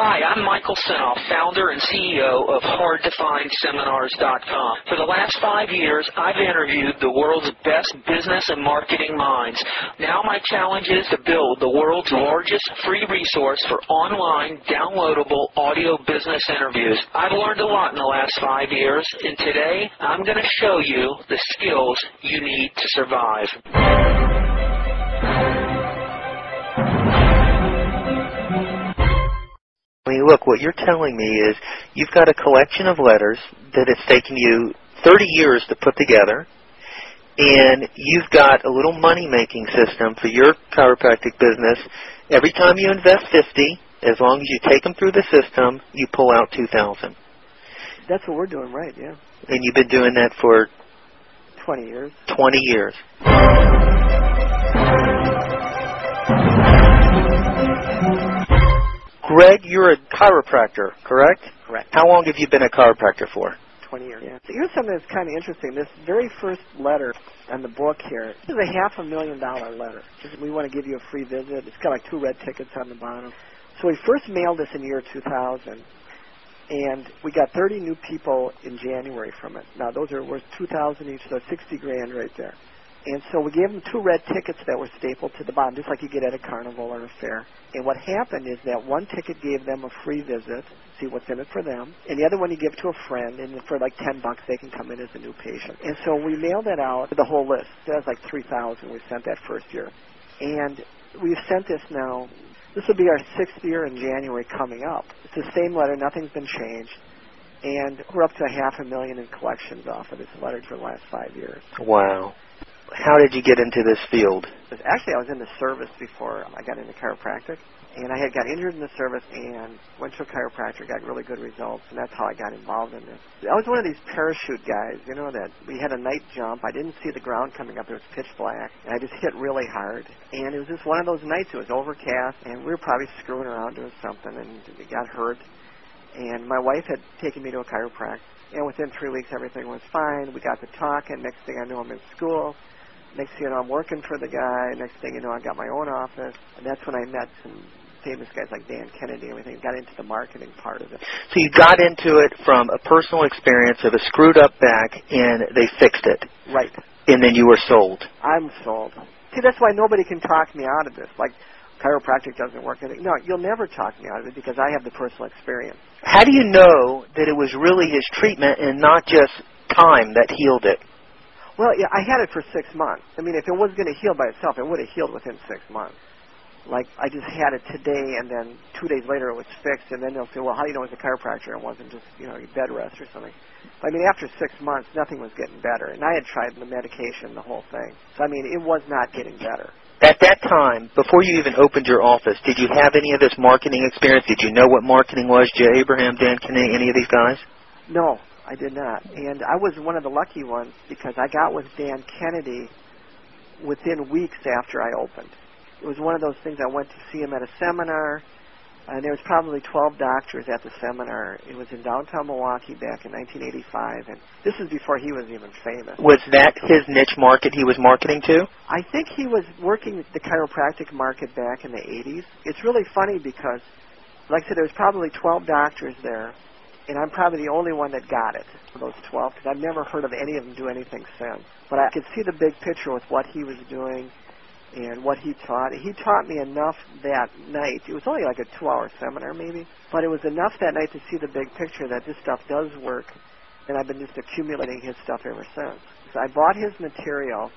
Hi, I'm Michael Senoff, founder and CEO of HardToFindSeminars.com. For the last 5 years, I've interviewed the world's best business and marketing minds. Now my challenge is to build the world's largest free resource for online, downloadable audio business interviews. I've learned a lot in the last 5 years, and today I'm going to show you the skills you need to survive. I mean, look, what you're telling me is you've got a collection of letters that it's taken you 30 years to put together, and you've got a little money-making system for your chiropractic business. Every time you invest $50, as long as you take them through the system, you pull out $2,000. That's what we're doing, right, yeah. And you've been doing that for 20 years. 20 years. Greg, you're a chiropractor, correct? Correct. How long have you been a chiropractor for? 20 years. Yeah. So here's something that's kind of interesting. This very first letter on the book here, this is a $500,000 letter. We want to give you a free visit. It's got like 2 red tickets on the bottom. So we first mailed this in the year 2000, and we got 30 new people in January from it. Now, those are worth $2,000 each, so $60,000 right there. And so we gave them 2 red tickets that were stapled to the bottom, just like you get at a carnival or a fair. And what happened is that one ticket gave them a free visit, see what's in it for them, and the other one you give to a friend, and for like $10 they can come in as a new patient. And so we mailed that out, the whole list. That was like 3,000 we sent that first year. And we've sent this now, this will be our 6th year in January coming up. It's the same letter, nothing's been changed. And we're up to $500,000 in collections off of this letter for the last 5 years. Wow. How did you get into this field? Actually, I was in the service before I got into chiropractic, and I had got injured in the service and went to a chiropractor, got really good results, and that's how I got involved in this. I was one of these parachute guys, you know, that we had a night jump. I didn't see the ground coming up. It was pitch black, and I just hit really hard. And it was just one of those nights. It was overcast, and we were probably screwing around doing something, and we got hurt. And my wife had taken me to a chiropractor, and within 3 weeks, everything was fine. We got to talking. Next thing I knew, I'm in school. Next thing you know, I'm working for the guy. Next thing you know, I got my own office. And that's when I met some famous guys like Dan Kennedy and everything, got into the marketing part of it. So you got into it from a personal experience of a screwed-up back, and they fixed it. Right. And then you were sold. I'm sold. See, that's why nobody can talk me out of this. Like, chiropractic doesn't work. No, you'll never talk me out of it because I have the personal experience. How do you know that it was really his treatment and not just time that healed it? Well, yeah, I had it for 6 months. I mean, if it was going to heal by itself, it would have healed within 6 months. Like, I just had it today, and then 2 days later it was fixed, and then they'll say, well, how do you know it was a chiropractor and wasn't just, you know, bed rest or something? But, I mean, after 6 months, nothing was getting better, and I had tried the medication, the whole thing. So, I mean, it was not getting better. At that time, before you even opened your office, did you have any of this marketing experience? Did you know what marketing was? Jay Abraham, Dan Kennedy, any of these guys? No, I did not. And I was one of the lucky ones because I got with Dan Kennedy within weeks after I opened. It was one of those things. I went to see him at a seminar, and there was probably 12 doctors at the seminar. It was in downtown Milwaukee back in 1985, and this is before he was even famous. Was that his niche market he was marketing to? I think he was working the chiropractic market back in the 80s. It's really funny because, like I said, there was probably 12 doctors there, and I'm probably the only one that got it, those 12, because I've never heard of any of them do anything since. But I could see the big picture with what he was doing and what he taught. He taught me enough that night. It was only like a 2-hour seminar maybe, but it was enough that night to see the big picture that this stuff does work, and I've been just accumulating his stuff ever since. So I bought his material.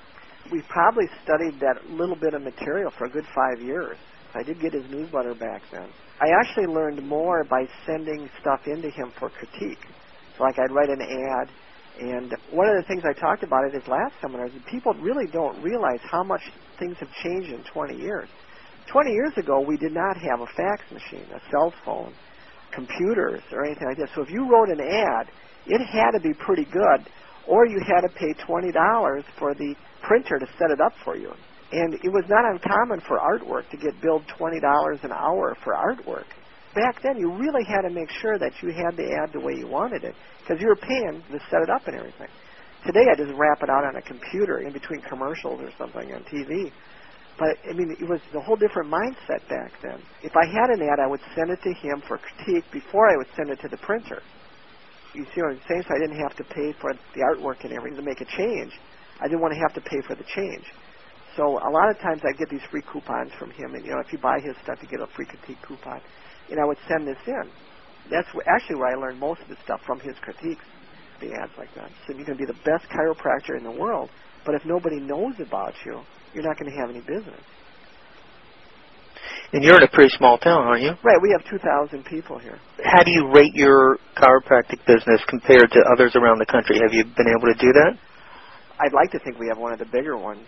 We probably studied that little bit of material for a good 5 years. I did get his newsletter back then. I actually learned more by sending stuff into him for critique. So like I'd write an ad, and one of the things I talked about at his last seminar is that people really don't realize how much things have changed in 20 years. 20 years ago, we did not have a fax machine, a cell phone, computers, or anything like that. So if you wrote an ad, it had to be pretty good, or you had to pay $20 for the printer to set it up for you. And it was not uncommon for artwork to get billed $20 an hour for artwork. Back then, you really had to make sure that you had the ad the way you wanted it, because you were paying to set it up and everything. Today, I just wrap it out on a computer in between commercials or something on TV. But, I mean, it was a whole different mindset back then. If I had an ad, I would send it to him for critique before I would send it to the printer. You see what I'm saying? So I didn't have to pay for the artwork and everything to make a change. I didn't want to have to pay for the change. So a lot of times I get these free coupons from him, and, you know, if you buy his stuff, you get a free critique coupon. And I would send this in. That's actually where I learned most of the stuff, from his critiques, the ads like that. So you can be the best chiropractor in the world, but if nobody knows about you, you're not going to have any business. And you're in a pretty small town, aren't you? Right, we have 2,000 people here. How do you rate your chiropractic business compared to others around the country? Have you been able to do that? I'd like to think we have one of the bigger ones.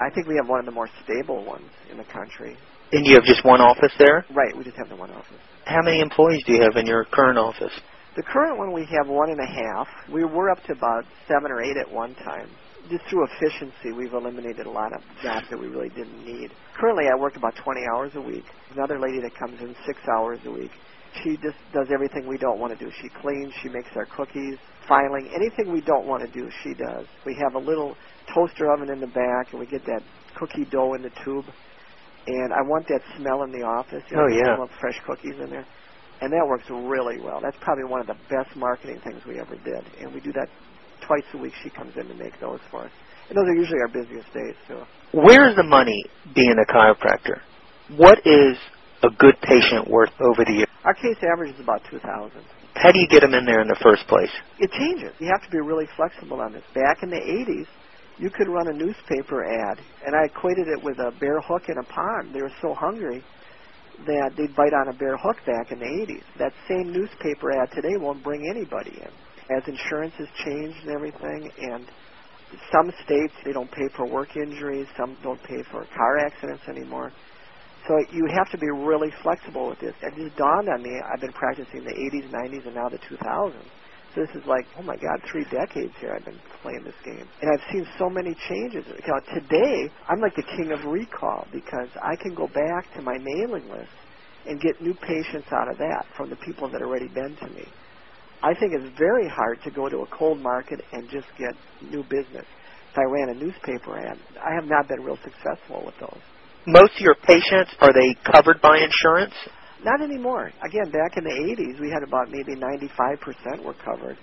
I think we have one of the more stable ones in the country. And you have just one office there? Right, we just have the one office. How many employees do you have in your current office? The current one, we have 1.5. We were up to about 7 or 8 at one time. Just through efficiency, we've eliminated a lot of jobs that we really didn't need. Currently, I work about 20 hours a week. Another lady that comes in 6 hours a week. She just does everything we don't want to do. She cleans, she makes our cookies, filing. Anything we don't want to do, she does. We have a little toaster oven in the back, and we get that cookie dough in the tube. And I want that smell in the office. You know, the smell of fresh cookies in there. And that works really well. That's probably one of the best marketing things we ever did. And we do that twice a week. She comes in to make those for us. And those are usually our busiest days, too. Where is the money being a chiropractor? What is a good patient worth over the year? Our case average is about $2,000. How do you get them in there in the first place? It changes. You have to be really flexible on this. Back in the 80s, you could run a newspaper ad, and I equated it with a bear hook in a pond. They were so hungry that they'd bite on a bear hook back in the 80s. That same newspaper ad today won't bring anybody in. As insurance has changed and everything, and some states, they don't pay for work injuries, some don't pay for car accidents anymore. So you have to be really flexible with this. It just dawned on me, I've been practicing the 80s, 90s, and now the 2000s. So this is like, oh my God, 3 decades here I've been playing this game. And I've seen so many changes. You know, today, I'm like the king of recall because I can go back to my mailing list and get new patients out of that from the people that have already been to me. I think it's very hard to go to a cold market and just get new business. If I ran a newspaper ad, I have not been real successful with those. Most of your patients, are they covered by insurance? Not anymore. Again, back in the 80s, we had about maybe 95% were covered.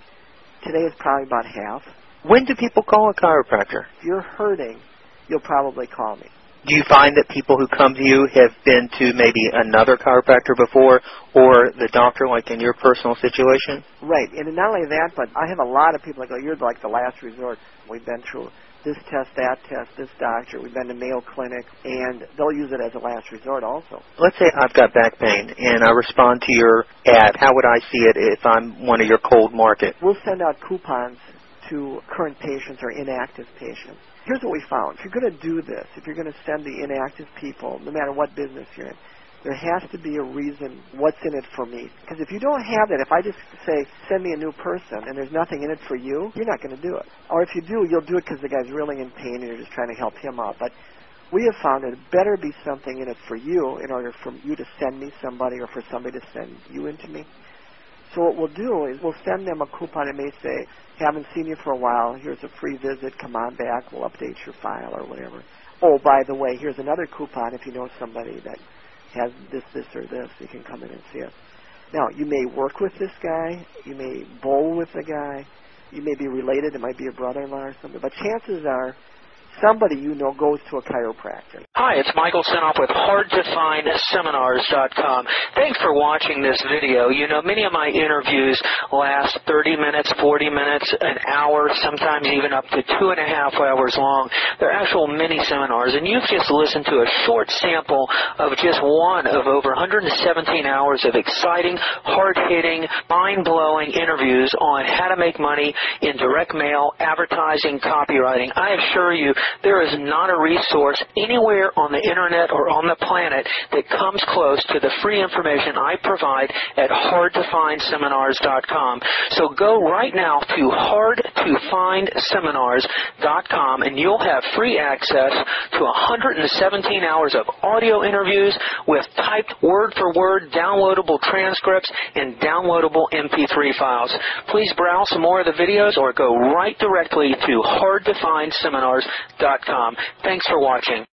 Today it's probably about half. When do people call a chiropractor? If you're hurting, you'll probably call me. Do you find that people who come to you have been to maybe another chiropractor before or the doctor, like in your personal situation? Right. And not only that, but I have a lot of people that go, you're like the last resort. We've been through this test, that test, this doctor. We've been to Mayo Clinic, and they'll use it as a last resort also. Let's say I've got back pain, and I respond to your ad. How would I see it if I'm one of your cold market? We'll send out coupons to current patients or inactive patients. Here's what we found. If you're going to do this, if you're going to send the inactive people, no matter what business you're in, there has to be a reason what's in it for me. Because if you don't have that, if I just say, send me a new person, and there's nothing in it for you, you're not going to do it. Or if you do, you'll do it because the guy's really in pain and you're just trying to help him out. But we have found that it better be something in it for you in order for you to send me somebody or for somebody to send you into me. So what we'll do is we'll send them a coupon. It may say, haven't seen you for a while. Here's a free visit. Come on back. We'll update your file or whatever. Oh, by the way, here's another coupon if you know somebody that has this, this, or this. You can come in and see us. Now, you may work with this guy. You may bowl with the guy. You may be related. It might be a brother-in-law or something. But chances are somebody you know goes to a chiropractor. Hi, it's Michael Senoff with HardToFindSeminars.com. Thanks for watching this video. You know, many of my interviews last 30 minutes, 40 minutes, an hour, sometimes even up to 2.5 hours long. They're actual mini seminars, and you've just listened to a short sample of just one of over 117 hours of exciting, hard-hitting, mind-blowing interviews on how to make money in direct mail, advertising, copywriting. I assure you, there is not a resource anywhere on the internet or on the planet that comes close to the free information I provide at HardToFindSeminars.com. So go right now to HardToFindSeminars.com and you'll have free access to 117 hours of audio interviews with typed word-for-word downloadable transcripts and downloadable MP3 files. Please browse some more of the videos or go right directly to HardToFindSeminars.com. Thanks for watching.